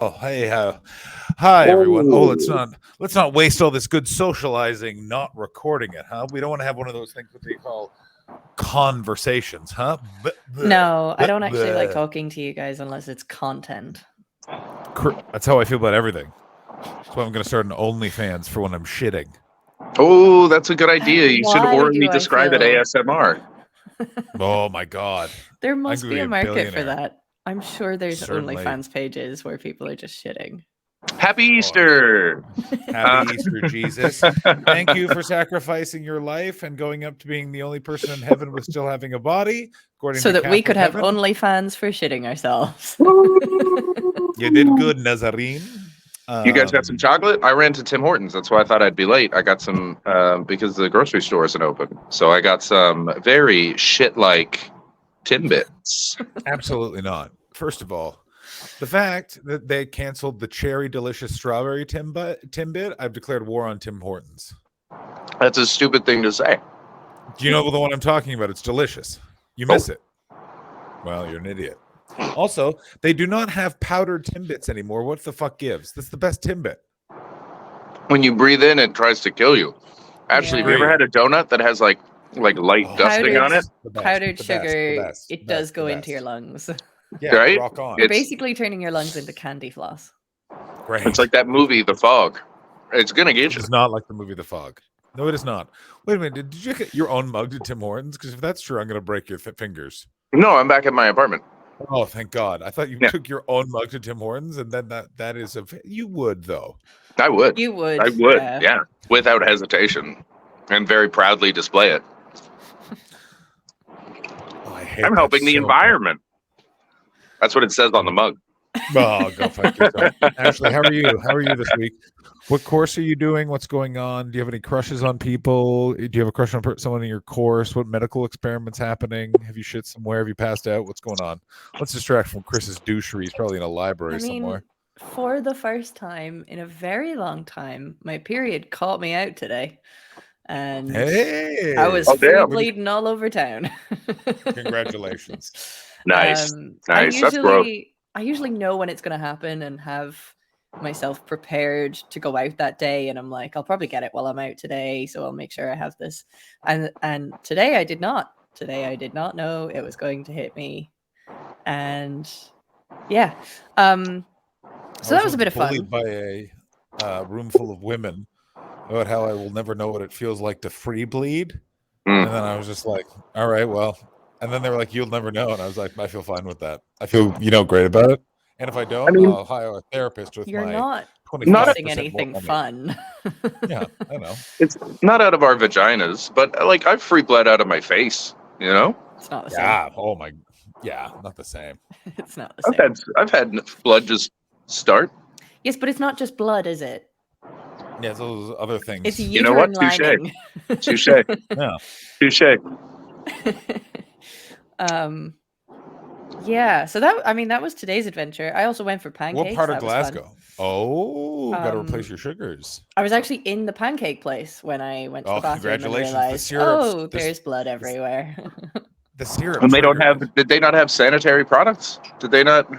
Oh, hey, hi everyone. Oh, let's Oh, not waste all this good socializing not recording it, huh? We don't want to have one of those things that they call conversations, huh? No, I don't actually like Bleh. talking to you guys unless it's content. That's how I feel about everything. That's why I'm going to start an OnlyFans for when I'm shitting. oh, that's a good idea. You should Why orally do I describe it feel ASMR. Oh my god, there I'm must going be to a be a market for billionaire. that? I'm sure there's Certainly. OnlyFans pages where people are just shitting. Happy Easter. Happy Easter, Jesus. Thank you for sacrificing your life and going up to being the only person in heaven with still having a body, according So to that we could Catholic have heaven. OnlyFans for shitting ourselves. You did good, Nazarene. You guys got some chocolate? I ran to Tim Hortons. That's why I thought I'd be late. I got some because the grocery store isn't open. So I got some very shit-like Timbits. Absolutely not. First of all, the fact that they canceled the cherry delicious strawberry Timbit, I've declared war on Tim Hortons. That's a stupid thing to say. Do you know the one I'm talking about? It's delicious. You miss it. Well, you're an idiot. Also, they do not have powdered Timbits anymore. What the fuck gives? That's the best Timbit. When you breathe in, it tries to kill you. Actually, have you ever Great. had a donut that has like light Oh, dusting on it? The best, Powdered the best, sugar, the best, it the does best, go the into your best. lungs. Yeah, Right? rock on. You're It's- basically turning your lungs into candy floss. Great. It's like that movie, The Fog. It's gonna get you. It's not like the movie The Fog. No, it is not. Wait a minute. Did you get your own mug to Tim Hortons? Because if that's true, I'm going to break your fingers. No, I'm back at my apartment. Oh, thank God. I thought you Yeah. took your own mug to Tim Hortons, and then that is you would, though. I would. You would. I would. Yeah. Yeah, without hesitation, and very proudly display it. Oh, I hate I'm that helping the so environment. That's what it says on the mug. much. Oh, go fuck yourself. Ashley, how are you? How are you this week? What course are you doing? What's going on? Do you have any crushes on people? Do you have a crush on someone in your course? What medical experiments happening? Have you shit somewhere? Have you passed out? What's going on? Let's distract from Chris's douchery. He's probably in a library somewhere. For the first time in a very long time, my period caught me out today. And Hey, I was Oh, free damn. bleeding all over town. Congratulations. Nice. Nice. That's gross. I usually know when it's going to happen and have myself prepared to go out that day, and I'm like, I'll probably get it while I'm out today, so I'll make sure I have this. And today I did not. Today I did not know it was going to hit me, and yeah. So that was a bit of fun. Bullied by a room full of women about how I will never know what it feels like to free bleed, and then I was just like, all right, well. And then they were like, "You'll never know," and I was like, "I feel fine with that. I feel, great about it. And if I don't, I'll hire a therapist with You're my not 25% doing anything more fun. Yeah, I know. It's not out of our vaginas, but like I've free bled out of my face. You know, It's not the same. Yeah. Oh my. Yeah, not the same. It's not the same. I've had blood just start. Yes, but it's not just blood, is it? Yeah, those other things. It's You know what? uterine Touche. lining. Yeah. Touche. Yeah, so that was today's adventure. I also went for pancakes. What part of That was fun. Glasgow? Oh, got to replace your sugars. I was actually in the pancake place when I went to the bathroom and congratulations. The realized, syrups- there's blood everywhere. The syrup. And they don't triggered. have. Did they not have sanitary products? Did they not?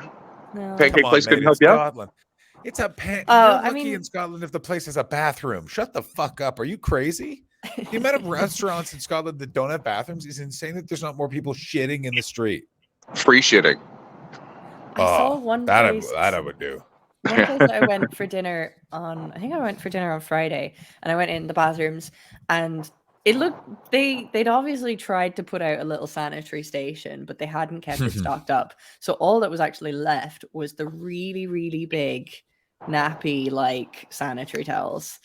No. Pancake Come on, place mate, couldn't it's help you out. Scotland. It's a pan. Oh, You're I lucky mean- in Scotland if the place has a bathroom. Shut the fuck up. Are you crazy? The amount of restaurants in Scotland that don't have bathrooms is insane. That there's not more people shitting in the street. Free shitting. I saw one that place. I would do. One place I went for dinner on, I think I went for dinner on Friday, and I went in the bathrooms, and it looked, they'd obviously tried to put out a little sanitary station, but they hadn't kept it stocked up. So all that was actually left was the really, really big nappy like sanitary towels.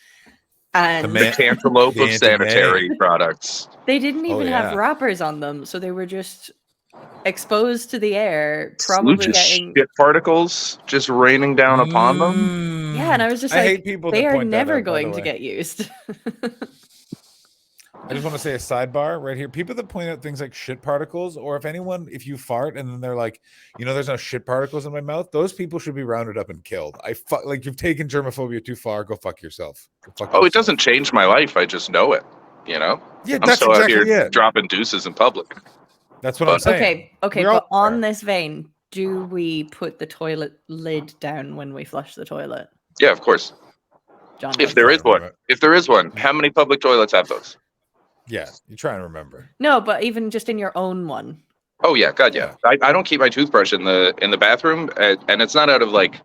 And The cantaloupe of sanitary products. they didn't even yeah. have wrappers on them, so they were just exposed to the air, probably Just getting shit particles just raining down upon them. Yeah, and I was just I like, hate people they that are point that never out, by the going to way. get used. I just want to say a sidebar right here. People that point out things like shit particles, or if you fart and then they're like, there's no shit particles in my mouth, those people should be rounded up and killed. Like you've taken germophobia too far. Go fuck yourself. It doesn't change my life. I just know it. Yeah, I'm that's still exactly out here it. dropping deuces in public. That's what I'm saying. Okay, We're all but on there. this vein, do we put the toilet lid down when we flush the toilet? Yeah, of course. John If does. there Try is to one, remember. if there is one, how many public toilets have those? Yeah, you try and remember. No, but even just in your own one. Oh yeah, God yeah. I don't keep my toothbrush in the bathroom, and it's not out of like.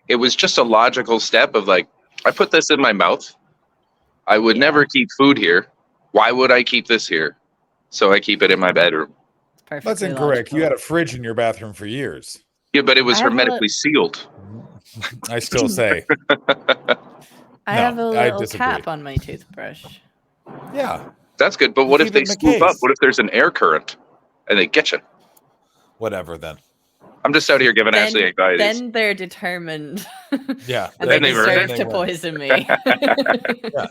It was just a logical step of like, I put this in my mouth. I would Yeah. never keep food here. Why would I keep this here? So I keep it in my bedroom. It's perfectly That's incorrect. You logical. had a fridge in your bathroom for years. Yeah, but it was I have a hermetically sealed. I still say. I No, have a I little disagree. cap on my toothbrush. Yeah, That's good. But You what if keep they it in a swoop up? case. What if there's an air current and they get you? whatever then. I'm just out here giving Ashley anxieties. Then they're determined. Yeah, And Then they they've earned deserve it. to poison me. Yeah.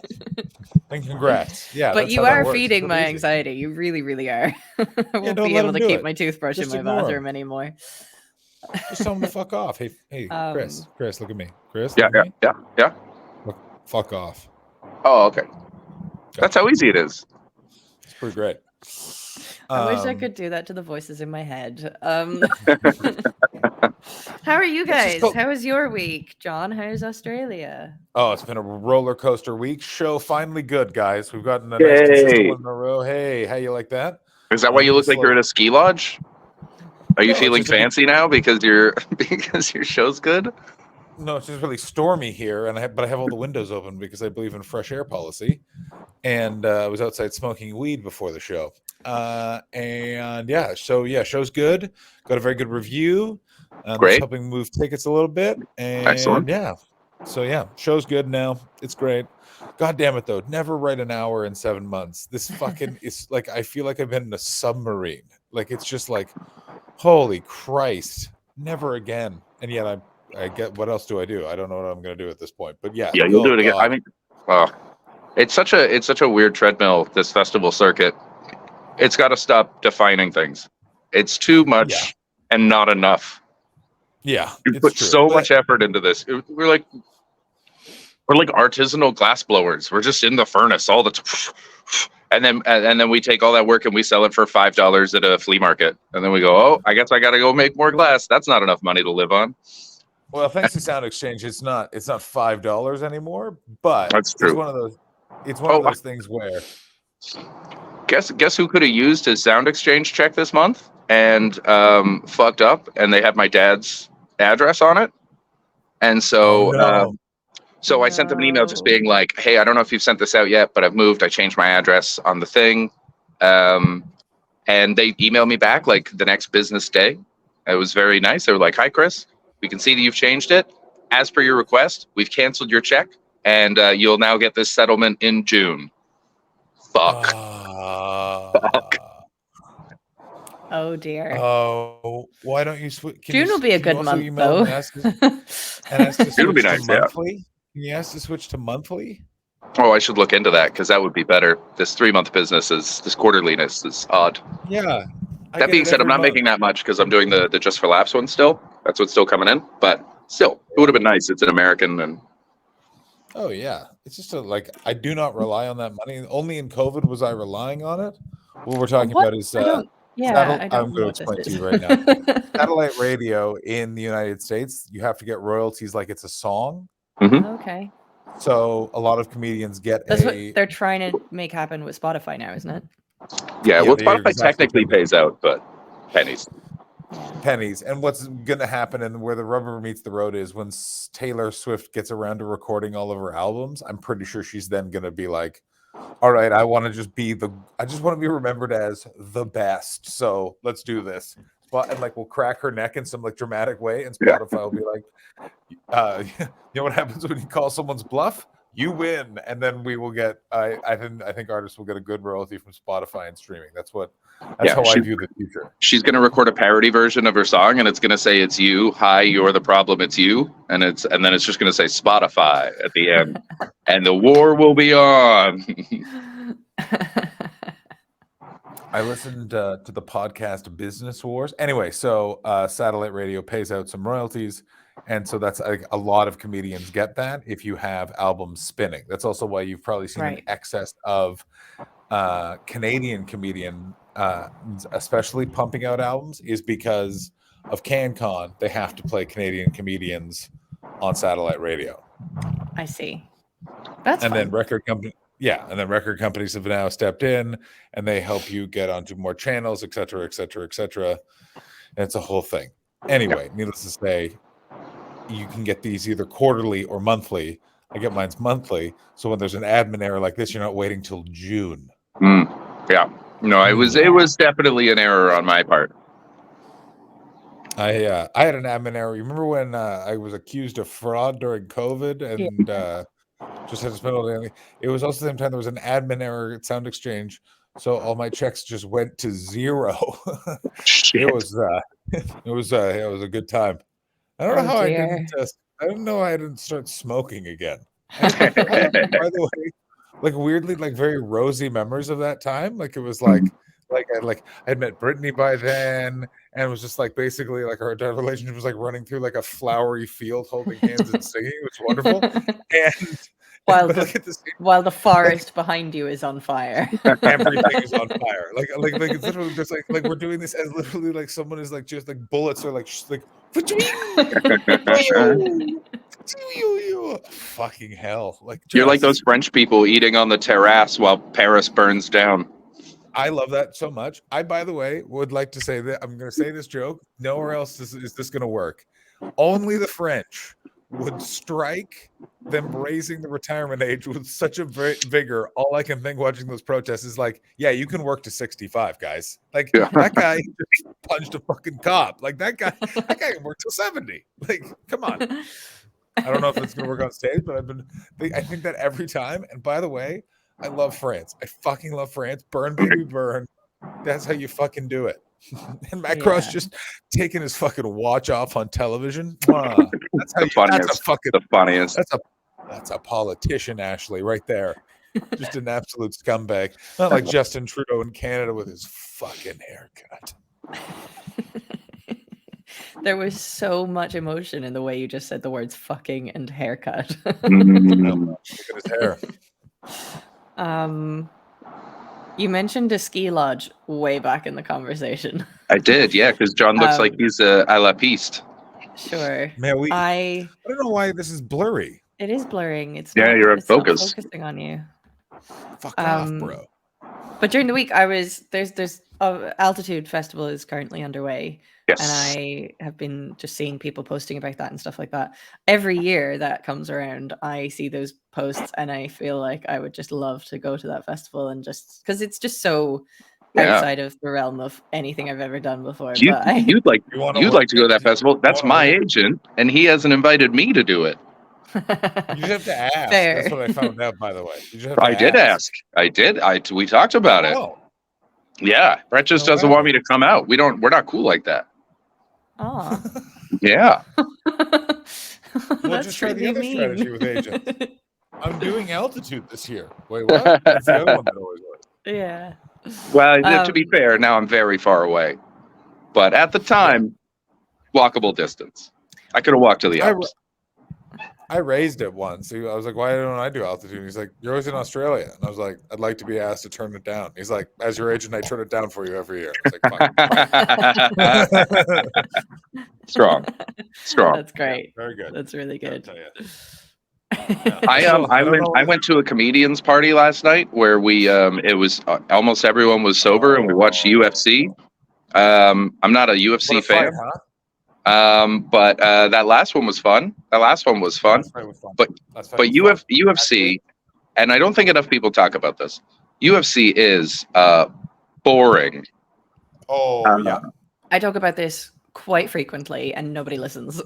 And congrats. Yeah, But that's you how that are works. It's feeding so my easy. anxiety. You really, really are. I won't don't be let able him to do keep it. my toothbrush Just in my ignore him. bathroom anymore. Just tell him to fuck off. Hey, Chris, look at me. Chris, Yeah, look at yeah, me. yeah, yeah. Look, fuck off. Oh, okay. That's how easy it is. It's pretty great. I wish I could do that to the voices in my head. How are you It's just guys? called- How was your week, John? How's Australia? Oh, it's been a roller coaster week. Show finally good, guys. We've gotten a nice consistent Yay. one in a row. Hey, how you like that? Is that why you look like you're at a ski lodge? Are you No, it's feeling just a bit- fancy now because your show's good? No, it's just really stormy here, but I have all the windows open because I believe in fresh air policy. And I was outside smoking weed before the show. And yeah, show's good. Got a very good review. That's Great. helping move tickets a little bit. And Excellent. yeah, so yeah, show's good now. It's great. God damn it though, never write an hour in 7 months. This fucking is like, I feel like I've been in a submarine. Like it's just like, holy Christ, never again. And yet I get, what else do? I don't know what I'm gonna do at this point. But yeah, Yeah, you'll oh do it again. God. I mean, it's such a weird treadmill, this festival circuit. It's got to stop defining things. It's too much Yeah. and not enough. Yeah, You it's put true. so But- much effort into this. We're like artisanal glass blowers. We're just in the furnace all the time. And then we take all that work and we sell it for $5 at a flea market. And then we go, oh, I guess I got to go make more glass. That's not enough money to live on. Well, thanks to Sound Exchange, it's not $5 anymore, but That's true. It's one of those things where Guess who could have used his Sound Exchange check this month and fucked up, and they had my dad's address on it. And so no. I sent them an email just being like, hey, I don't know if you've sent this out yet, but I've moved. I changed my address on the thing. And they emailed me back like the next business day. It was very nice. They were like, hi, Chris, we can see that you've changed it. As per your request, we've canceled your check, and you'll now get this settlement in June. Fuck. Oh dear. Oh, why don't you switch? June will be a good month, though. And ask to June will be switch nice, to yeah. monthly? Can you ask to switch to monthly? Oh, I should look into that because that would be better. This 3-month business this quarterliness is odd. Yeah. That being said, I'm not making that much because I'm doing the Just for Laughs one still. That's what's still coming in. But still, it would have been nice. It's an American and Oh yeah, it's just I do not rely on that money. Only in COVID was I relying on it. What we're talking about is I don't I'm know going to what this explain to is. you right now. Satellite radio in the United States, you have to get royalties like it's a song. Okay. So a lot of comedians get That's what they're trying to make happen with Spotify now, isn't it? yeah. Well, they're Spotify exactly technically trying to- pays out, but pennies. pennies. And what's going to happen and where the rubber meets the road is when Taylor Swift gets around to recording all of her albums, I'm pretty sure she's then going to be like, all right, I want to just be I just want to be remembered as the best. So let's do this. And we'll crack her neck in some dramatic way. And Spotify will be like, you know what happens when you call someone's bluff? You win. And then we will get, I think artists will get a good royalty from Spotify and streaming. That's how I view the future. She's going to record a parody version of her song, and it's going to say it's you. Hi, you're the problem. It's you. And then it's just going to say Spotify at the end, and the war will be on. I listened to the podcast Business Wars. Anyway, so satellite radio pays out some royalties. And so that's a lot of comedians get that if you have albums spinning. That's also why you've probably seen an excess of Canadian comedian, especially pumping out albums, is because of CanCon, they have to play Canadian comedians on satellite radio. I see. That's and fun. then record companies have now stepped in and they help you get onto more channels, et cetera, et cetera, et cetera. And it's a whole thing. Anyway, needless to say, you can get these either quarterly or monthly. I get mine's monthly. So when there's an admin error like this, you're not waiting till June. Yeah. No, it was definitely an error on my part. I had an admin error. You remember when I was accused of fraud during COVID and just had to spend all day? It was also the same time there was an admin error at Sound Exchange, so all my checks just went to zero. It was a good time. I don't know how I didn't. I don't know I didn't start smoking again. By the way, like weirdly, like very rosy memories of that time. Like it was like I'd met Brittany by then, and it was just like basically like our relationship was like running through like a flowery field, holding hands and singing. It was wonderful. And while the forest behind you is on fire, everything is on fire. Like it's literally just like we're doing this as literally like someone is like just like bullets are like fucking hell. Like you're like those French people eating on the terrace while Paris burns down. I love that so much. I, by the way, would like to say that I'm going to say this joke. Nowhere else is this going to work. Only the French would strike them raising the retirement age with such a vigor. All I can think watching those protests is like, yeah, you can work to 65, guys. Like that guy just punched a fucking cop. Like that guy can work till 70. Like, come on. I don't know if it's going to work on stage, but I think that every time. And by the way, I love France. I fucking love France. Burn, baby, burn. That's how you fucking do it. And Macron's just taking his fucking watch off on television. That's how that's the funniest. That's a politician, Ashley, right there. Just an absolute scumbag. Not like Justin Trudeau in Canada with his fucking haircut. There was so much emotion in the way you just said the words fucking and haircut. Look at his hair. You mentioned a ski lodge way back in the conversation. I did, yeah, because John looks like he's a la piste. Sure. Man, I don't know why this is blurry. It is blurring. You're in focus. Not focusing on you. Fuck off, bro. But during the week, there's Altitude Festival is currently underway. Yes. And I have been just seeing people posting about that and stuff like that. Every year that comes around, I see those posts and I feel like I would just love to go to that festival and just because it's just so outside of the realm of anything I've ever done before. You'd like to go to that festival. That's my agent, and he hasn't invited me to do it. You just have to ask. Fair. That's what I found out, by the way. I did ask. I did. We talked about it. Yeah, Brett just doesn't want me to come out. We're not cool like that. Oh. Yeah. We'll just try the other strategy with agents. I'm doing Altitude this year. Wait, what? That's the other one that always works. Yeah. Well, to be fair, now I'm very far away. But at the time, walkable distance. I could have walked to the Alps. I raised it once. I was like, why don't I do Altitude? And he's like, you're always in Australia. And I was like, I'd like to be asked to turn it down. He's like, as your agent, I turn it down for you every year. I was like, Strong. That's great. Yeah, very good. That's really good. I went to a comedian's party last night where we it was almost everyone was sober and we watched UFC. I'm not a UFC fan. Huh? But that last one was fun. But UFC, and I don't think enough people talk about this. UFC is boring. Yeah. I talk about this quite frequently, and nobody listens.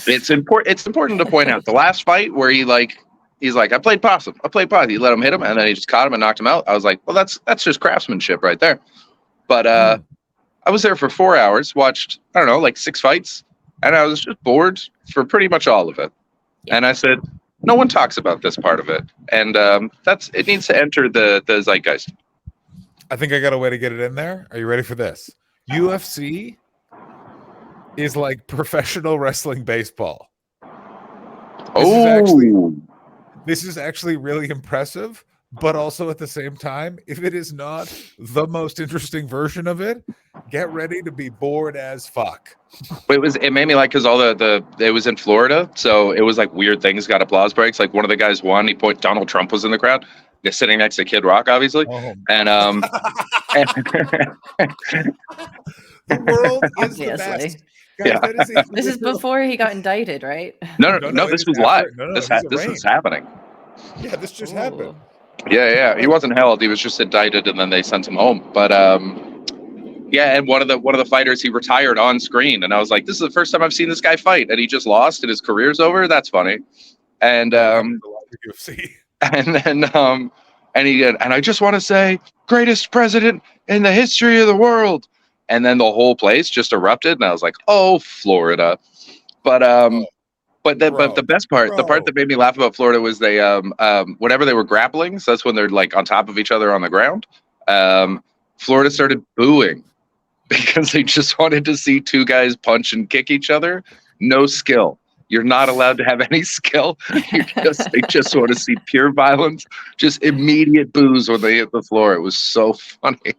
It's important to point out the last fight where he's like, I played possum. He let him hit him, and then he just caught him and knocked him out. I was like, well, that's just craftsmanship right there. But I was there for 4 hours, watched, I don't know, like 6 fights, and I was just bored for pretty much all of it. Yeah. And I said, no one talks about this part of it. And it needs to enter the zeitgeist. I think I got a way to get it in there. Are you ready for this? UFC is like professional wrestling baseball. This is actually really impressive. But also at the same time, if it is not the most interesting version of it, Get ready to be bored as fuck. It made me like, because all it was in Florida, so it was like weird things got applause breaks. Like one of the guys won. Donald Trump was in the crowd. They're sitting next to Kid Rock, obviously, Oh. and The world is the Obviously. best. Guys, Yeah. that is This is before he got indicted, right? no, No, this it was is live. after- no, This he's this arraigned. is happening. Yeah, this just happened. Ooh. Yeah. He wasn't held. He was just indicted, and then they sent him home. But yeah, and one of the fighters, he retired on screen, and I was like, this is the first time I've seen this guy fight, and he just lost, and his career's over. That's funny. And UFC. and then and I just want to say, greatest president in the history of the world. And then the whole place just erupted, and I was like, oh, Florida. But but the best part, the part that made me laugh about Florida was they whenever they were grappling, so that's when they're like on top of each other on the ground. Florida started booing because they just wanted to see two guys punch and kick each other. No skill. You're not allowed to have any skill. They just want to see pure violence, just immediate boos when they hit the floor. It was so funny.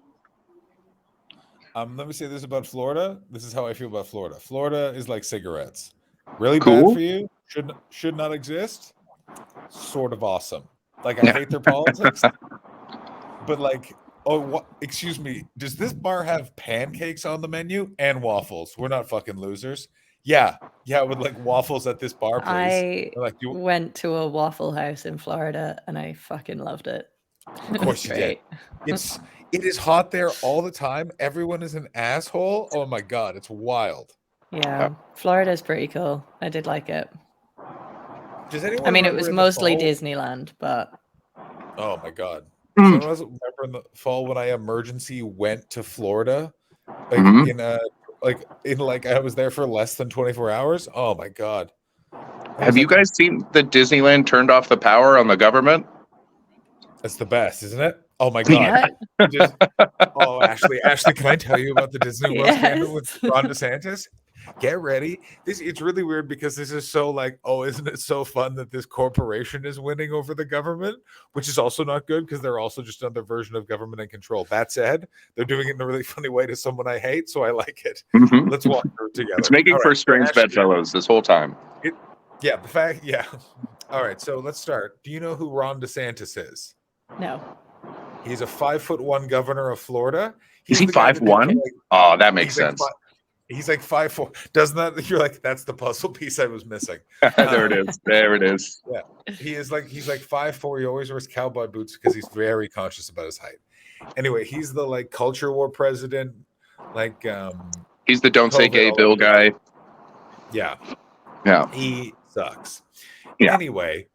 Let me say this about Florida. This is how I feel about Florida. Florida is like cigarettes. Really Cool. bad for you. Should not exist. Sort of awesome. Like I hate their politics. But like, oh, what? Excuse me. Does this bar have pancakes on the menu and waffles? We're not fucking losers. Yeah, with like waffles at this bar, please. I went to a Waffle House in Florida and I fucking loved it. Of course you did. It is hot there all the time. Everyone is an asshole. Oh my god, it's wild. Yeah, Florida is pretty cool. I did like it. Does anyone? I mean, it was mostly Disneyland, but. Oh my god! Someone else remember in the fall when I emergency went to Florida, like I was there for less than 24 hours. Oh my god! Have you guys seen that Disneyland turned off the power on the government? That's the best, isn't it? Oh my god! Ashley, can I tell you about the Disney World scandal with Ron DeSantis? Get ready. It's really weird because this is so like, oh, isn't it so fun that this corporation is winning over the government, which is also not good because they're also just another version of government and control. That said, they're doing it in a really funny way to someone I hate, so I like it. Mm-hmm. Let's walk through it together. It's making for strange bedfellows this whole time. All right, so let's start. Do you know who Ron DeSantis is? No. He's a 5'1" governor of Florida. Is he 5'1"? Oh, that makes sense. He's like 5'4". Doesn't that? You're like, that's the puzzle piece I was missing. There it is. There it is. Yeah, he's like 5'4". He always wears cowboy boots because he's very conscious about his height. Anyway, he's the like culture war president. Like he's the don't say gay bill guy. Yeah. He sucks. Yeah. Anyway,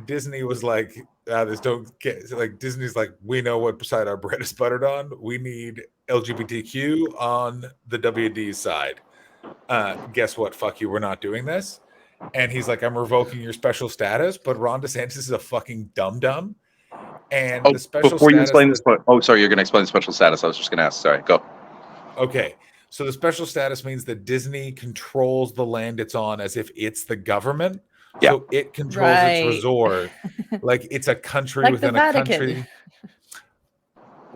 Disney was like, Disney's like, we know what side our bread is buttered on. We need LGBTQ on the WD side. Guess what? Fuck you. We're not doing this. And he's like, I'm revoking your special status. But Ron DeSantis is a fucking dum-dum. And the special before status. You explain this, sorry, you're going to explain the special status. I was just going to ask. Sorry, go. Okay. So the special status means that Disney controls the land it's on as if it's the government. Yeah. So it controls its resort. Like it's a country like within a country.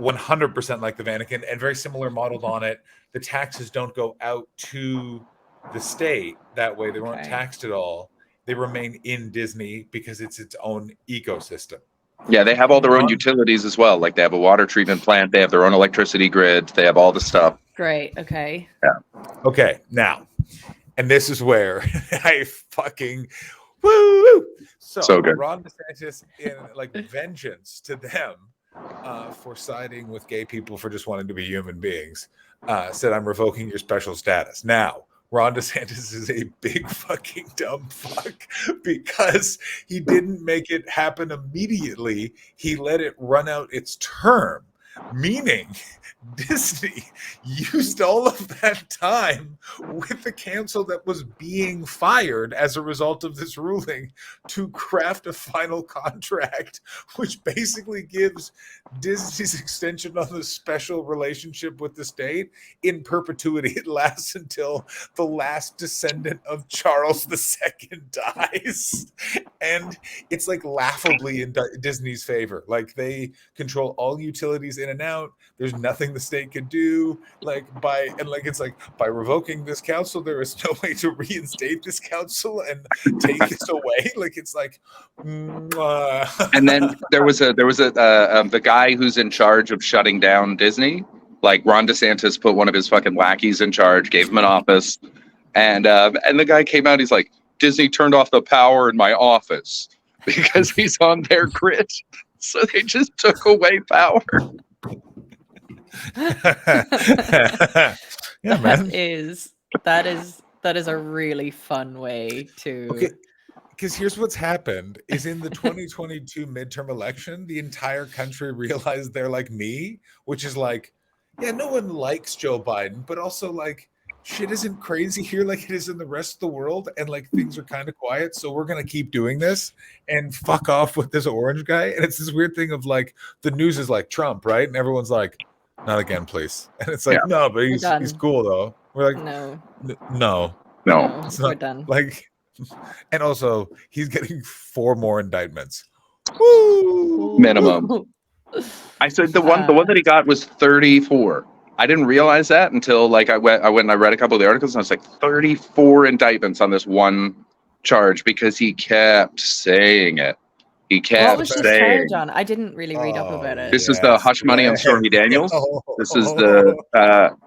100% like the Vatican, and very similar modeled on it. The taxes don't go out to the state. That way they weren't taxed at all. They remain in Disney because it's its own ecosystem. Yeah, they have all their own utilities as well. Like they have a water treatment plant. They have their own electricity grid. They have all the stuff. Great. Okay. Yeah. Okay. Now, and this is where I fucking woo. So good. Ron DeSantis, in like vengeance to them for siding with gay people for just wanting to be human beings, said, I'm revoking your special status. Now, Ron DeSantis is a big fucking dumb fuck because he didn't make it happen immediately. He let it run out its term, meaning Disney used all of that time with the council that was being fired as a result of this ruling to craft a final contract, which basically gives Disney's extension on the special relationship with the state in perpetuity. It lasts until the last descendant of Charles II dies. and it's like laughably in Disney's favor. Like they control all utilities in and out. There's nothing the state could do. It's like by revoking this council, there is no way to reinstate this council and take this away. Like it's like, And then there was the guy who's in charge of shutting down Disney. Like Ron DeSantis put one of his fucking lackeys in charge, gave him an office, and the guy came out. He's like, Disney turned off the power in my office because he's on their grid, so they just took away power. Yeah, man. That is a really fun way to. Okay. Because here's what's happened is in the 2022 midterm election, the entire country realized they're like me, which is like, yeah, no one likes Joe Biden, but also like shit isn't crazy here like it is in the rest of the world. And like things are kind of quiet. So we're going to keep doing this and fuck off with this orange guy. And it's this weird thing of like the news is like Trump, right? And everyone's like, not again, please. And it's like, no, but he's cool though. We're like, no, it's not, we're done. Like, and also he's getting 4 more indictments. Woo! Minimum. I said the one that he got was 34. I didn't realize that until like I went and I read a couple of the articles and I was like 34 indictments on this one charge because he kept saying it. He kept what was his charge on? I didn't really read up about it. This is the hush money on Stormy Daniels. This is the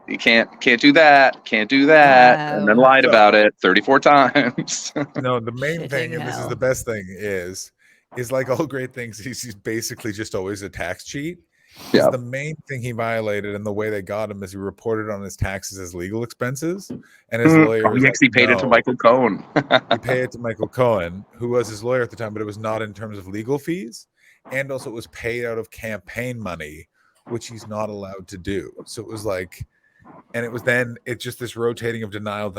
you can't do that, and then lied about it 34 times. No, the main thing, and this is the best thing, is like all great things. He's basically just always a tax cheat. Yeah. The main thing he violated, and the way they got him, is he reported on his taxes as legal expenses, and his lawyer. He actually paid it to Michael Cohen. He paid it to Michael Cohen, who was his lawyer at the time, but it was not in terms of legal fees, and also it was paid out of campaign money, which he's not allowed to do. So it was like, and it was then it's just this rotating of denial.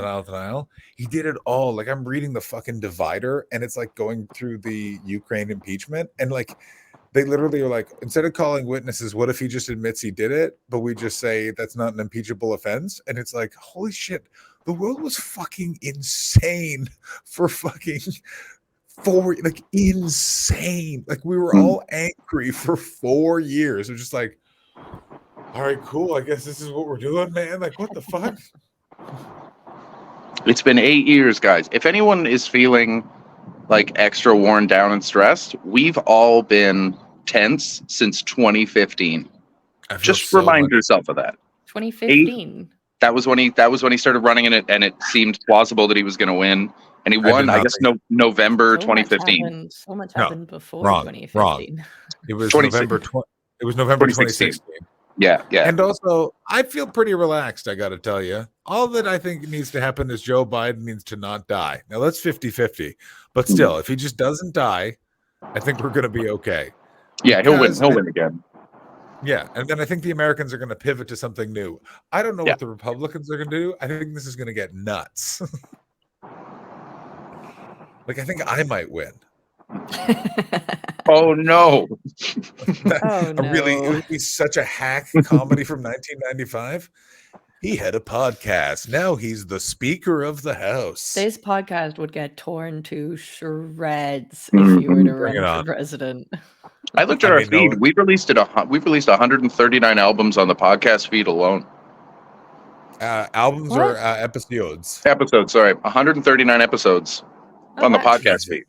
He did it all. Like I'm reading the fucking Divider, and it's like going through the Ukraine impeachment, and like. They literally are like, instead of calling witnesses, what if he just admits he did it, but we just say that's not an impeachable offense? And it's like, holy shit, the world was fucking insane for fucking 4, like insane. Like we were all angry for 4 years. We're just like, all right, cool. I guess this is what we're doing, man. Like, what the fuck? It's been 8 years, guys. If anyone is feeling like extra worn down and stressed, we've all been tense since 2015. Just remind yourself of that. 2015. That was when he started running in it, and it seemed plausible that he was going to win, and he won. I guess November 2015. So much happened before 2015. Wrong. It was November 2016. Yeah. And also, I feel pretty relaxed, I got to tell you. All that I think needs to happen is Joe Biden needs to not die. Now, that's 50-50. But still, if he just doesn't die, I think we're going to be okay. Yeah, he'll win. He'll win again. Yeah, and then I think the Americans are going to pivot to something new. I don't know what the Republicans are going to do. I think this is going to get nuts. Like, I think I might win. Oh no! Really, it would be such a hack comedy from 1995. He had a podcast. Now he's the Speaker of the House. This podcast would get torn to shreds if you were to run for president. I looked at our feed. We've released 139 albums on the podcast feed alone. Albums or episodes? Episodes. Sorry, 139 episodes on the podcast feed.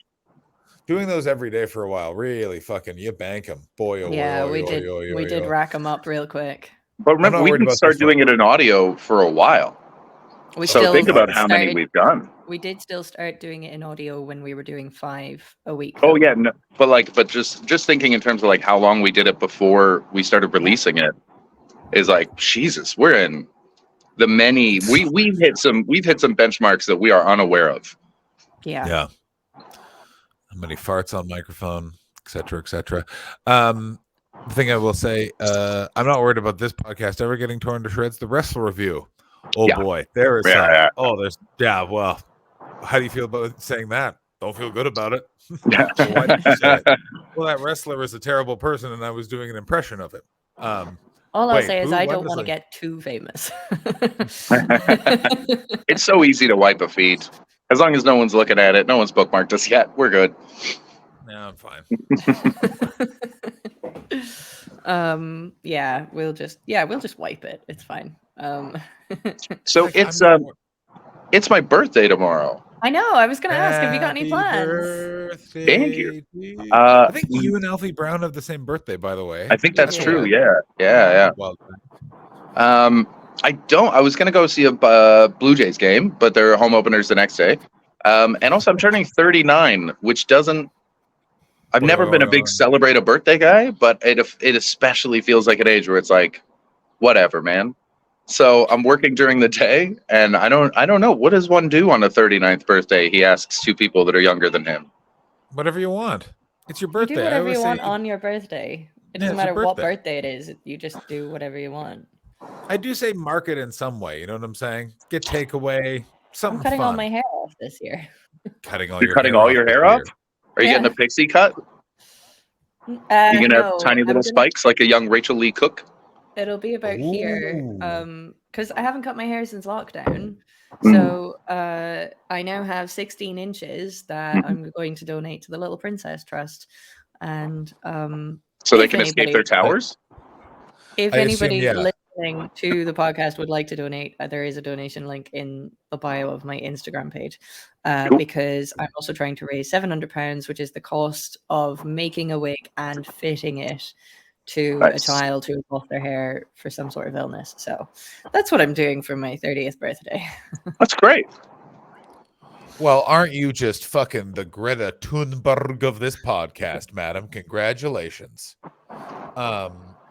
Doing those every day for a while, really fucking, you bank them. Boy, we did rack them up real quick. But remember, we didn't start doing it in audio for a while. So think about how many we've done. We did still start doing it in audio when we were doing 5 a week. Oh yeah, no, but just thinking in terms of like how long we did it before we started releasing it is like, Jesus, we're in the many. We've hit some benchmarks that we are unaware of. Yeah. How many farts on microphone, et cetera. The thing I will say, I'm not worried about this podcast ever getting torn to shreds. The wrestler review. Oh boy, there is. Well, how do you feel about saying that? Don't feel good about it. Yeah. Why did you say it? Well, that wrestler is a terrible person, and I was doing an impression of it. All I'll say is I don't want to get too famous. It's so easy to wipe a feed. As long as no one's looking at it, no one's bookmarked us yet. We're good. No, I'm fine. Yeah, we'll just wipe it. It's fine. So Like, I'm it's my birthday tomorrow. I know. I was going to ask, have you got any Happy plans? Birthday Thank you. to you. I think you and Alfie Brown have the same birthday, by the way. I think that's Yeah. true. Yeah. Well, I don't. I was gonna go see a Blue Jays game, but their home openers the next day. And also, I'm turning 39, which doesn't. I've never been a big celebrate a birthday guy, but it especially feels like an age where it's like, whatever, man. So I'm working during the day, and I don't know, what does one do on a 39th birthday? He asks two people that are younger than him. whatever you want. It's your You birthday. do I whatever always you say want on your birthday. It doesn't it's your matter what birthday. birthday it is. You just do whatever you want. I do say market in some way. You know what I'm saying? Get takeaway. Something I'm cutting fun. all my hair off this year. Cutting all You're your cutting hair all off your this hair year. off? Are you Yeah. getting a pixie cut? You gonna have tiny little spikes like a young Rachel Lee Cook? It'll be about here. Ooh. Because I haven't cut my hair since lockdown. Mm. So I now have 16 inches that I'm going to donate to the Little Princess Trust. And So they if can escape anybody- their towers? if I assume, anybody yeah. listening to the podcast would like to donate, there is a donation link in the bio of my Instagram page. Cool. Because I'm also trying to raise £700, which is the cost of making a wig and fitting it to a Nice. child who has lost their hair for some sort of illness. So that's what I'm doing for my 30th birthday. That's great. Well, aren't you just fucking the Greta Thunberg of this podcast, madam? Congratulations.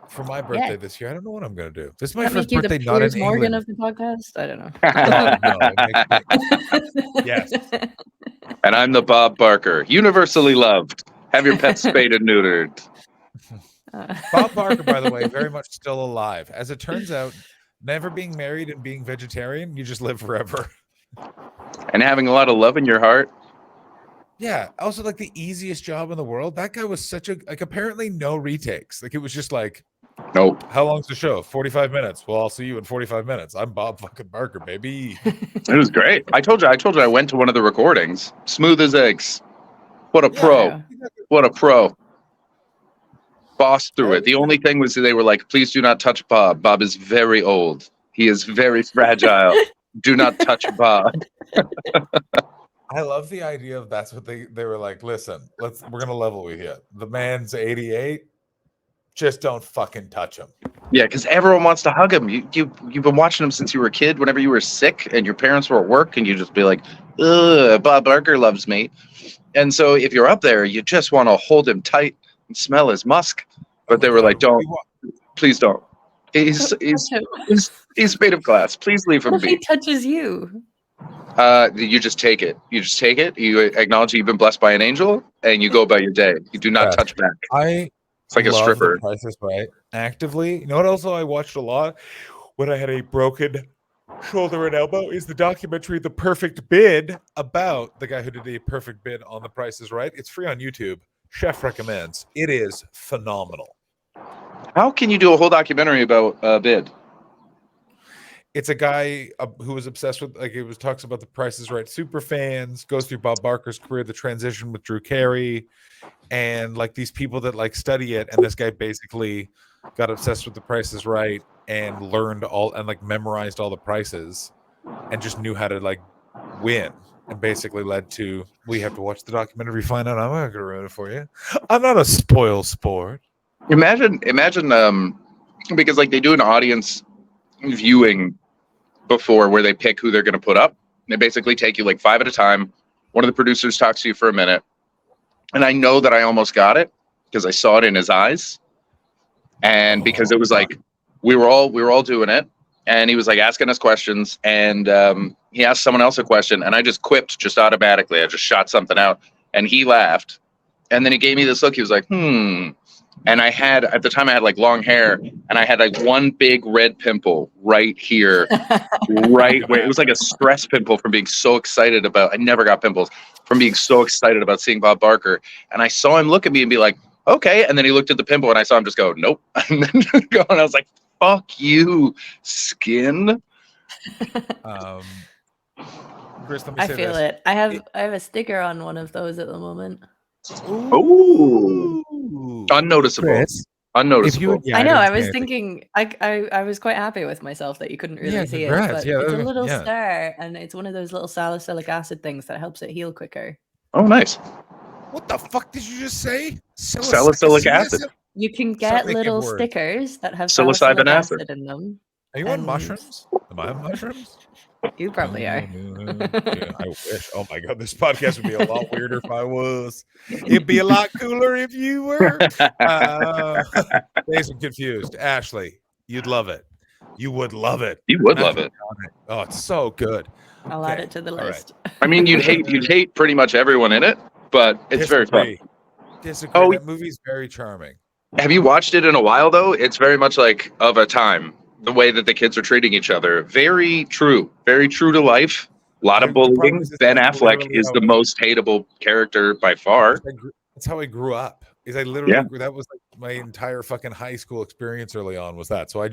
For my birthday this year, I don't know what I'm going to do. This is my That first make you birthday the not in Piers Morgan England. of the podcast? I don't know. No, it makes me... Yes. And I'm the Bob Barker, universally loved. Have your pets spayed and neutered. Bob Barker, by the way, very much still alive. As it turns out, never being married and being vegetarian, you just live forever. And having a lot of love in your heart. Yeah. Also, like the easiest job in the world. That guy was such a apparently no retakes. Like it was just like, nope. How long's the show? 45 minutes. Well, I'll see you in 45 minutes. I'm Bob fucking Barker, baby. It was great. I told you I went to one of the recordings. Smooth as eggs. What a pro. Yeah. What a pro. Boss through it. The only thing was they were like, please do not touch Bob. Bob is very old. He is very fragile. Do not touch Bob. I love the idea of that's what they were like, listen, we're gonna level with you. The man's 88. Just don't fucking touch him. Yeah, because everyone wants to hug him. You've been watching him since you were a kid, whenever you were sick and your parents were at work, and you just be like, ugh, Bob Barker loves me. And so if you're up there, you just want to hold him tight and smell his musk. But they were like, don't, please don't. He's made of glass. Please leave him What if be. he touches you? You just take it. You just take it. You acknowledge you've been blessed by an angel, and you go about your day. You do not touch back. It's like a love stripper. The Price is Right actively. You know what? Also, I watched a lot when I had a broken shoulder and elbow. Is the documentary "The Perfect Bid" about the guy who did the perfect bid on The Price is Right? It's free on YouTube. Chef recommends. It is phenomenal. How can you do a whole documentary about a bid? It's a guy who was obsessed with, talks about The Price is Right super fans, goes through Bob Barker's career, the transition with Drew Carey, and like these people that like study it. And this guy basically got obsessed with The Price is Right and learned all and like memorized all the prices and just knew how to like win. And basically led to, we have to watch the documentary, find out. I'm not going to ruin it for you. I'm not a spoil sport. Imagine, because like they do an audience viewing before where they pick who they're going to put up. They basically take you like 5 at a time. One of the producers talks to you for a minute. And I know that I almost got it because I saw it in his eyes. And because it was like, we were all doing it. And he was like asking us questions. And he asked someone else a question. And I just quipped just automatically. I just shot something out. And he laughed. And then he gave me this look. He was like, And at the time I had like long hair, and I had like one big red pimple right here, right where it was like a stress pimple from being so excited about, I never got pimples, from being so excited about seeing Bob Barker. And I saw him look at me and be like, okay. And then he looked at the pimple and I saw him just go, nope. And then go, and I was like, fuck you, skin. Chris, let me I say feel this. it. I have a sticker on one of those at the moment. Ooh. Unnoticeable. Chris, Unnoticeable. I know. didn't I see was anything. thinking. I was quite happy with myself that you couldn't really see it, congrats. but Yeah, it's that a was- little yeah. star, and it's one of those little salicylic acid things that helps it heal quicker. Oh, nice. What the fuck did you just say? Salicylic acid. You can Start get making little words. stickers that have Psilocybin salicylic acid. acid in them. Are you on and- mushrooms? Am I on mushrooms? You probably are. Yeah, I wish. Oh my god, this podcast would be a lot weirder if I was. It'd be a lot cooler if you were. Days and confused. Ashley, you'd love it. You would love it. You would love it. Oh, it's so good. I'll add it to the all right. list. I mean, you'd hate pretty much everyone in it, but it's very fun. Disagree. Oh, that movie's very charming. Have you watched it in a while though? It's very much like of a time. The way that the kids are treating each other, very true to life. A lot of bullying. Ben Affleck is the most hateable character by far. That's how I grew up. Is I literally that was like my entire fucking high school experience early on was that. So I'm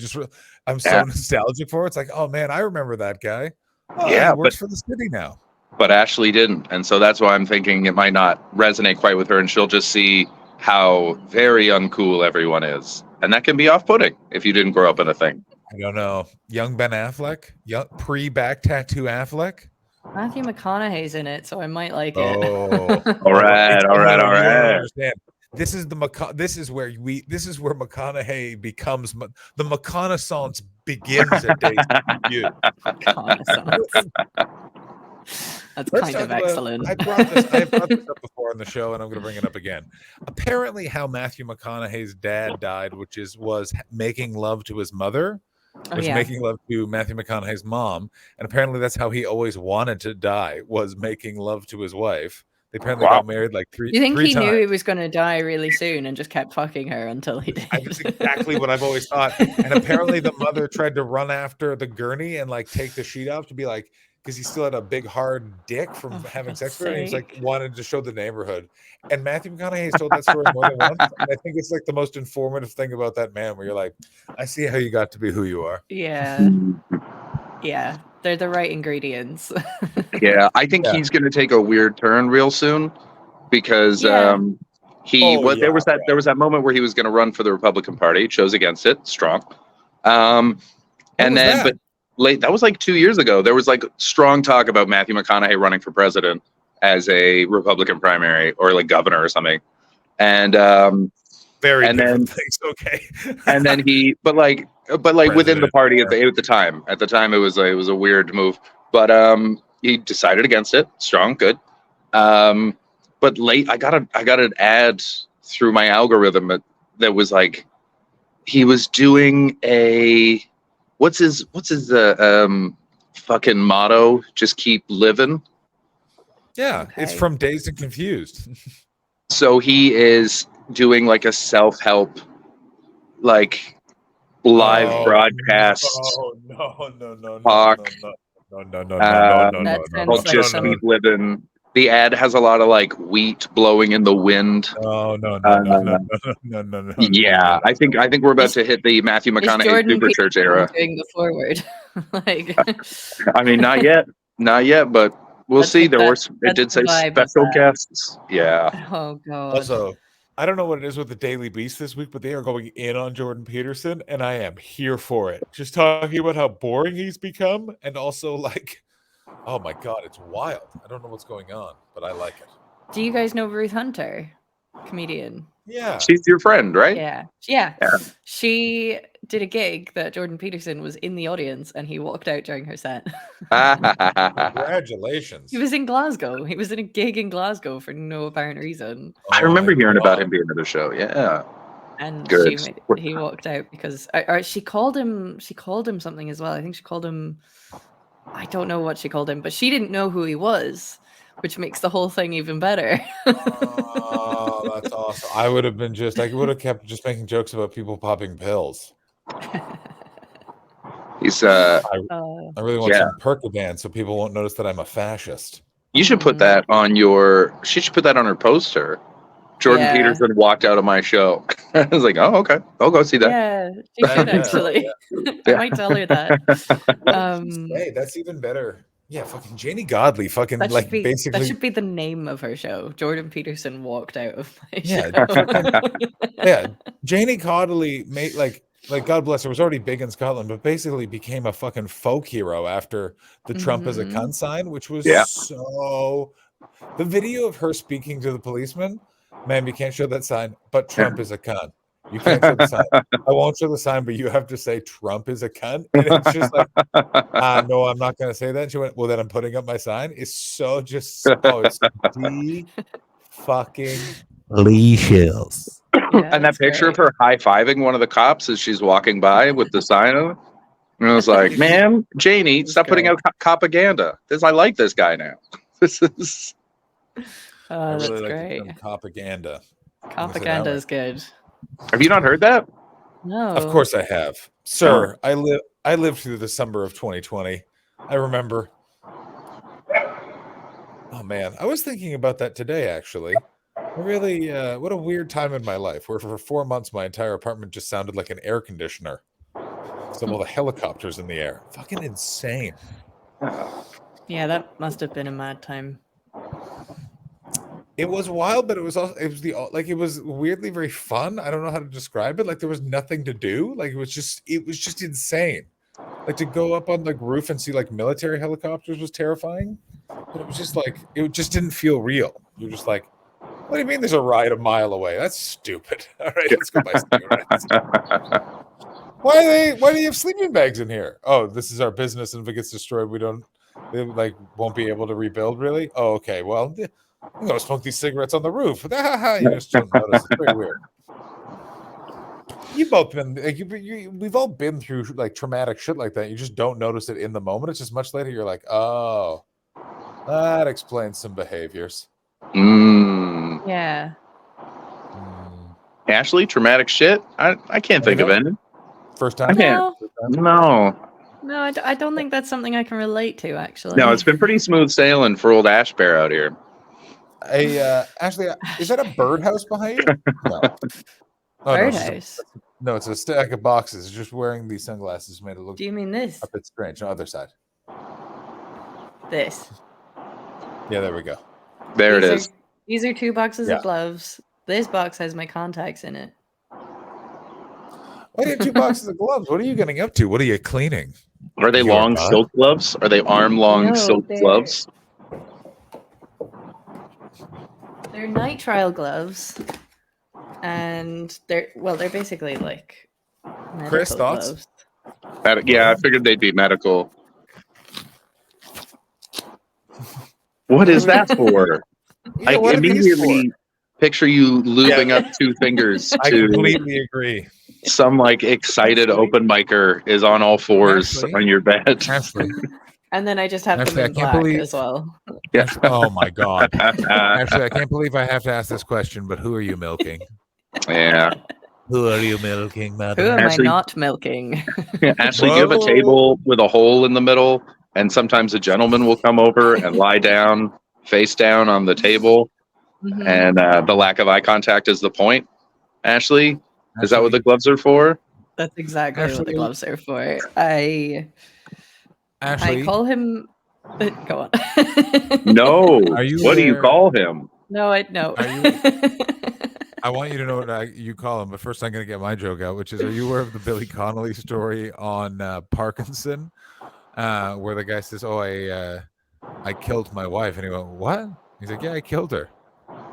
so nostalgic for it. It's like, oh man, I remember that guy. Oh, he works for the city now. But Ashley didn't, and so that's why I'm thinking it might not resonate quite with her, and she'll just see how very uncool everyone is, and that can be off-putting if you didn't grow up in a thing. I don't know. Young Ben Affleck, young pre-back tattoo Affleck. Matthew McConaughey's in it, so I might like it. all right. Understand. This is where McConaughey becomes the McConaissance begins at Days You. That's kind of excellent. I brought this up before on the show, and I'm going to bring it up again. Apparently, how Matthew McConaughey's dad died, was making love to his mother, making love to Matthew McConaughey's mom, and apparently that's how he always wanted to die, was making love to his wife. They apparently got married like three. You think he times. knew he was going to die really soon and just kept fucking her until he did? That's exactly what I've always thought. And apparently, the mother tried to run after the gurney and like take the sheet off to be like. Because he still had a big hard dick from having sex with her, and he's like wanted to show the neighborhood. And Matthew McConaughey's told that story more than once. And I think it's like the most informative thing about that man, where you're like, I see how you got to be who you are. Yeah, they're the right ingredients. I think he's going to take a weird turn real soon, because there was that moment where he was going to run for the Republican Party, he chose against it, strong, that was like 2 years ago. There was like strong talk about Matthew McConaughey running for president as a Republican primary or like governor or something. And different things. Okay. And then but within the party at the time it was a weird move, but he decided against it. Strong, good. But late I got an ad through my algorithm that was like he was doing a. What's his fucking motto? Just keep living. Yeah, it's from Dazed and Confused. So he is doing like a self-help, like live broadcast. No. Just keep living. The ad has a lot of like wheat blowing in the wind. No. Yeah, I think we're about to hit the Matthew McConaughey super church era. Doing the forward, I mean, not yet, but we'll see. It did say special guests. Yeah. Oh god. Also, I don't know what it is with the Daily Beast this week, but they are going in on Jordan Peterson, and I am here for it. Just talking about how boring he's become, and also like. Oh my god, it's wild. I don't know what's going on, but I like it. Do you guys know Ruth Hunter, comedian? Yeah. She's your friend, right? Yeah. She did a gig that Jordan Peterson was in the audience and he walked out during her set. Congratulations. He was in Glasgow. He was in a gig in Glasgow for no apparent reason. I remember hearing about him being at the show. Yeah. And he walked out because she called him something as well. I think she called him, I don't know what she called him, but she didn't know who he was, which makes the whole thing even better. Oh, that's awesome. I would have kept just making jokes about people popping pills. He's I really want some Percodan so people won't notice that I'm a fascist. You should put that on she should put that on her poster. Jordan Peterson walked out of my show. I was like, oh, okay. I'll go see that. Yeah, she should actually. I might tell her that. Hey, that's even better. Yeah, fucking Janie Godley, fucking That like should be basically. that should be the name of her show. Jordan Peterson walked out of my Yeah, show. Yeah, Janie Godley made like God bless her, was already big in Scotland, but basically became a fucking folk hero after the Trump is a cunt sign, which was Yeah. so. The video of her speaking to the policeman, man, you can't show that sign, but Trump is a cunt. You can't show the sign. I won't show the sign, but you have to say Trump is a cunt. And it's just like, no, I'm not going to say that. And she went, well, then I'm putting up my sign. It's so just, it's fucking leashes. Yeah, And that it's picture of great. her high-fiving one of the cops as she's walking by with the sign on it. And I was like, man, Janie, stop putting out propaganda. I like this guy now. This is... I really That's like great. the term propaganda. Propaganda is good. Have you not heard that? No. Of course I have. Sir, I lived through the summer of 2020. I remember. Oh man, I was thinking about that today actually. Really, what a weird time in my life where for 4 months my entire apartment just sounded like an air conditioner. Some of the helicopters in the air. Fucking insane. Yeah, that must have been a mad time. It was wild, but it was it was weirdly very fun. I don't know how to describe it. Like there was nothing to do. Like it was just insane. Like to go up on the roof and see like military helicopters was terrifying. But it was just like it just didn't feel real. You're just like, what do you mean there's a ride a mile away? That's stupid. All right, let's go buy cigarettes. Why do you have sleeping bags in here? Oh, this is our business, and if it gets destroyed, they won't be able to rebuild. Really? Oh, okay. Well, I'm gonna smoke these cigarettes on the roof. You just don't notice. It's very weird. You've both been we've all been through like traumatic shit like that. You just don't notice it in the moment. It's just much later. You're like, oh, that explains some behaviors. Yeah. Ashley, traumatic shit? I can't think of any. First time? No, I don't think that's something I can relate to, actually. No, it's been pretty smooth sailing for old Ash Bear out here. Ashley, is that a birdhouse behind you? No. Birdhouse? No, it's a stack of boxes. It's just wearing these sunglasses made it look. Do you mean this? A bit strange. No, other side. This. Yeah, there we go. There it is. These are 2 boxes of gloves. This box has my contacts in it. Why do you have 2 boxes of gloves? What are you getting up to? What are you cleaning? Are they long silk gloves? Are they arm-long silk gloves? They're nitrile gloves, and they're basically like Chris, thoughts? gloves. Yeah, I figured they'd be medical. What is that for? I immediately picture you lubing up 2 fingers to. I completely agree. Some like excited open micer is on all fours on your bed. Ashley. And then I just have them in black as well. Yeah. Oh my God. Actually, I can't believe I have to ask this question, but who are you milking? Yeah. Who are you milking, madam? Who am I not milking? Ashley, you have a table with a hole in the middle, and sometimes a gentleman will come over and lie down, face down on the table, and the lack of eye contact is the point. Ashley, is that what the gloves are for? That's exactly what the gloves are for. I call him. Go on. No. What do you call him? No, no. I want you to know what you call him, but first I'm going to get my joke out, which is, are you aware of the Billy Connolly story on Parkinson, where the guy says, "Oh, I killed my wife," and he went, "What?" He's like, "Yeah, I killed her."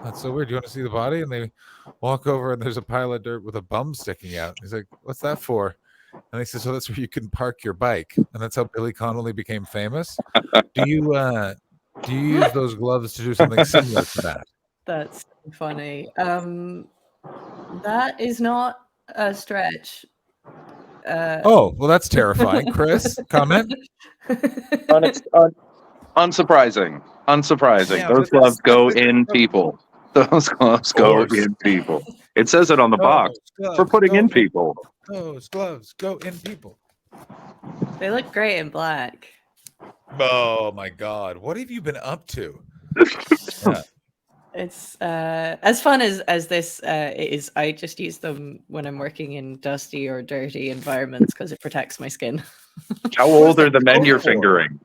That's so weird. Do you want to see the body? And they walk over, and there's a pile of dirt with a bum sticking out. He's like, "What's that for?" And he says, "So that's where you can park your bike." And that's how Billy Connolly became famous. Do you use those gloves to do something similar to that? That's funny. That is not a stretch. Oh, well, that's terrifying. Chris, comment? Unsurprising. Yeah, those gloves go in people. Those gloves go in people. It says it on the box for putting in people. Those gloves go in people. They look great in black. Oh my God. What have you been up to? Yeah. It's as fun as this is. I just use them when I'm working in dusty or dirty environments because it protects my skin. How old are the men you're fingering?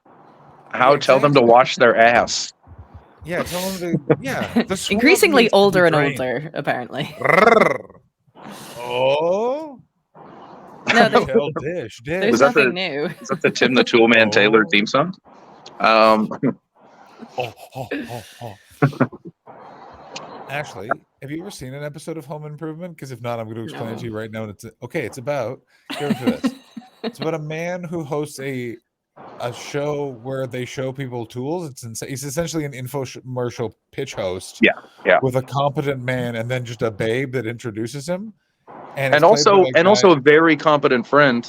How Yeah, tell them to exactly. wash their ass. Yeah, tell them to. Yeah, the swab Increasingly needs to be older and drained. older, apparently. Oh, No, tell dish. there's Was that nothing the new. is that the Tim the Toolman Taylor Oh. theme song? Oh. Ashley, have you ever seen an episode of Home Improvement? Because if not, I'm going to explain it to you right now. And it's okay. It's about. Get ready for this. It's about a man who hosts a show where they show people tools. He's essentially an infomercial pitch host. Yeah. With a competent man and then just a babe that introduces him. And also a very competent friend.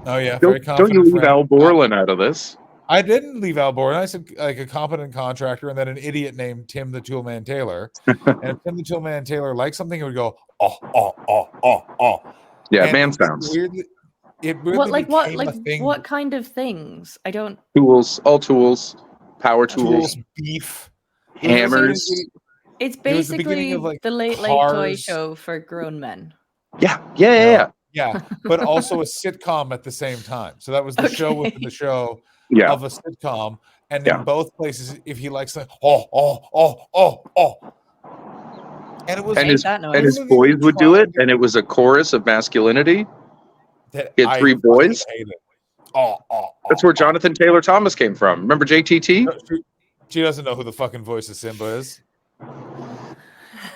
Oh yeah, very Don't confident. you leave Al Borland out of this? I didn't leave Al Borland. I said like a competent contractor, and then an idiot named Tim the Toolman Taylor. And if Tim the Toolman Taylor likes something, he would go oh. Yeah, and man sounds. It weirdly became a thing. What kind of things? I don't. Tools, all tools, power tools, beef, hammers. It's basically the late toy show for grown men. Yeah. Yeah, but also a sitcom at the same time. So that was the show within the show of a sitcom. And in both places, if he likes the and it was and his boys would do it, and it was a chorus of masculinity. He had 3 boys. That's where Jonathan Taylor Thomas came from. Remember JTT? She doesn't know who the fucking voice of Simba is.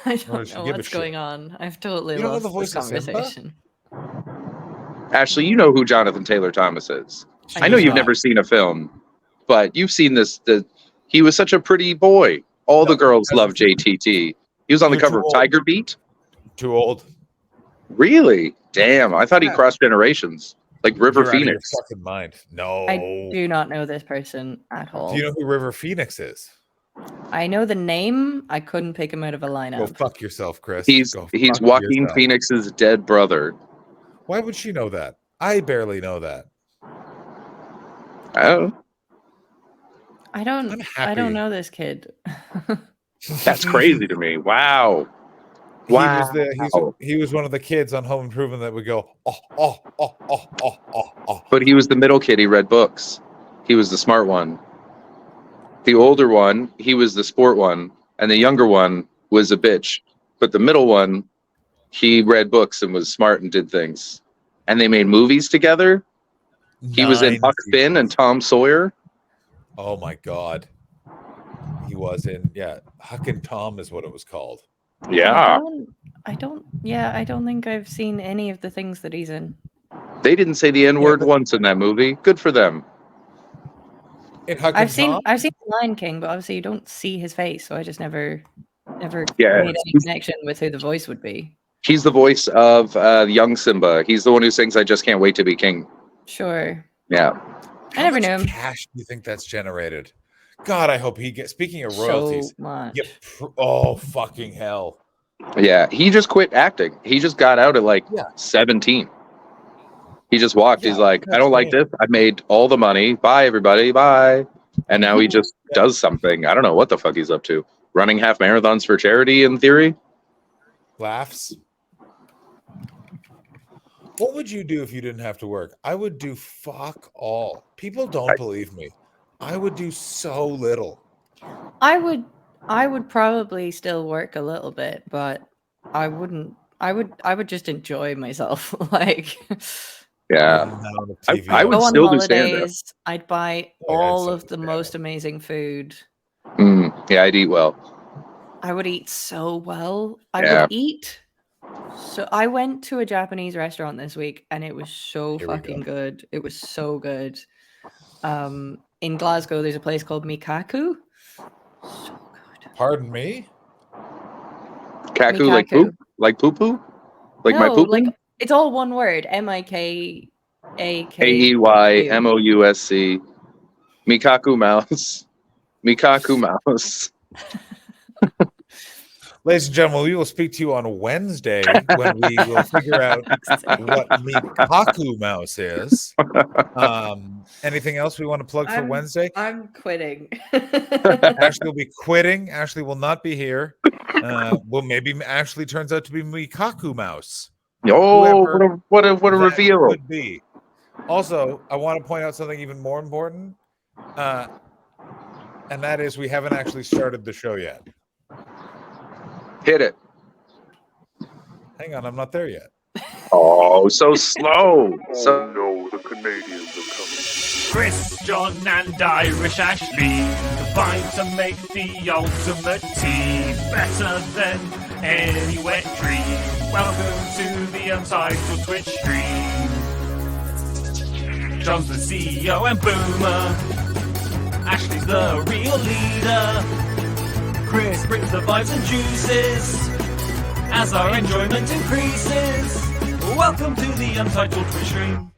I don't know what's going on. I've totally lost this conversation. Ashley, you know who Jonathan Taylor Thomas is. I know you've never seen a film, but you've seen this. He was such a pretty boy. All the girls love JTT. He was on the cover of Tiger Beat. Too old. Really? Damn. I thought he crossed generations. Like River Phoenix. Out of your fucking mind. No. I do not know this person at all. Do you know who River Phoenix is? I know the name. I couldn't pick him out of a lineup. Go fuck yourself, Chris. He's Joaquin Phoenix's dead brother. Why would she know that? I barely know that. I don't know this kid. That's crazy to me. Wow. He was one of the kids on Home Improvement that would go But he was the middle kid. He read books. He was the smart one. The older one, he was the sport one, and the younger one was a bitch. But the middle one, he read books and was smart and did things. And they made movies together. He was in Huck Finn and Tom Sawyer. Oh my God. He was in, Huck and Tom is what it was called. Yeah. I don't think I've seen any of the things that he's in. They didn't say the N-word once in that movie. Good for them. I've seen The Lion King, but obviously you don't see his face, so I just never made any connection with who the voice would be. He's the voice of young Simba. He's the one who sings "I Just Can't Wait to Be King." Sure. Yeah. I never knew him. How much cash do you think that's generated? God, I hope he gets. Speaking of royalties, so much. Oh fucking hell! Yeah, he just quit acting. He just got out at 17. He just walked. He's like, I don't like this. I made all the money. Bye, everybody. Bye. And now he just does something. I don't know what the fuck he's up to. Running half marathons for charity, in theory. Laughs. What would you do if you didn't have to work? I would do fuck all. People don't believe me. I would do so little. I would probably still work a little bit, but I wouldn't. I would just enjoy myself. Yeah, I would go on still do holidays. I'd buy all of the most amazing food. Yeah, I'd eat well. I would eat so well. I would eat. So I went to a Japanese restaurant this week, and it was so fucking good. It was so good. In Glasgow, there's a place called Mikaku. So good. Pardon me? Kaku, like poop? Like poo-poo? Like my poo-poo? It's all one word. MIKAKEYMOUSC. Mikaku mouse. Mikaku mouse. Ladies and gentlemen, we will speak to you on Wednesday when we will figure out what Mikaku mouse is. Anything else we want to plug for Wednesday? I'm quitting. Ashley will be quitting. Ashley will not be here. Well, maybe Ashley turns out to be Mikaku mouse. Oh, what a reveal! Would be. Also, I want to point out something even more important, and that is we haven't actually started the show yet. Hit it. Hang on, I'm not there yet. Oh, so slow. So no, the Canadians are coming. Chris, John, and Irish Ashley combine to make the ultimate team, better than any wet dream. Welcome to the Untitled Twitch stream. John's the CEO and Boomer. Ashley's the real leader. Chris brings the vibes and juices as our enjoyment increases. Welcome to the Untitled Twitch stream.